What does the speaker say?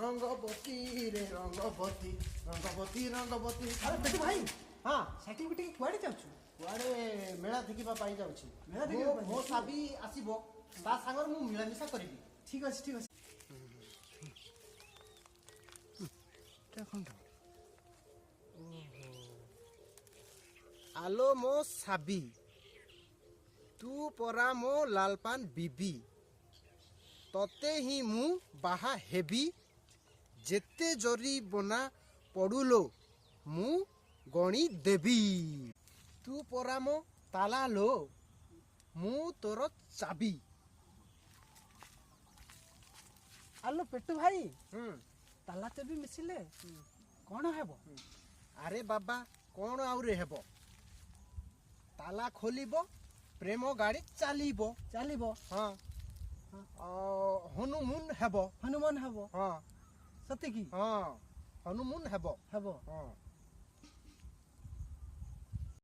रंगवती रे रंगवती रंगवती रंगवती। अरे पेटू भाई हाँ साइकिल बिटिंग कुआडे जाउछु कुआडे मेला देखिबा पाई जाउछि। मेला देखिबा पाई मो साबी आसीबो ता सागर मु मिलामिशा करिबि। ठीक अछि ठीक अछि आलो मो साबी तू परा मो लालपान बीबी तते ही मु बाहा हेबी जेते जरी बना पड़ुलो मु गणी देवी तू परा मो ताला लो मु तोर चाबी। आलो पेटू भाई ताला चबी मिसिले कौन हेबो? अरे बाबा कौन आउरे हेबो ताला खोलिबो प्रेम गाड़ी चलीबो चलिबो हाँ हनुमान हेबो हनुमान हेबो हाँ सत्य की हाँ हनुमान हेबो हेबो हाँ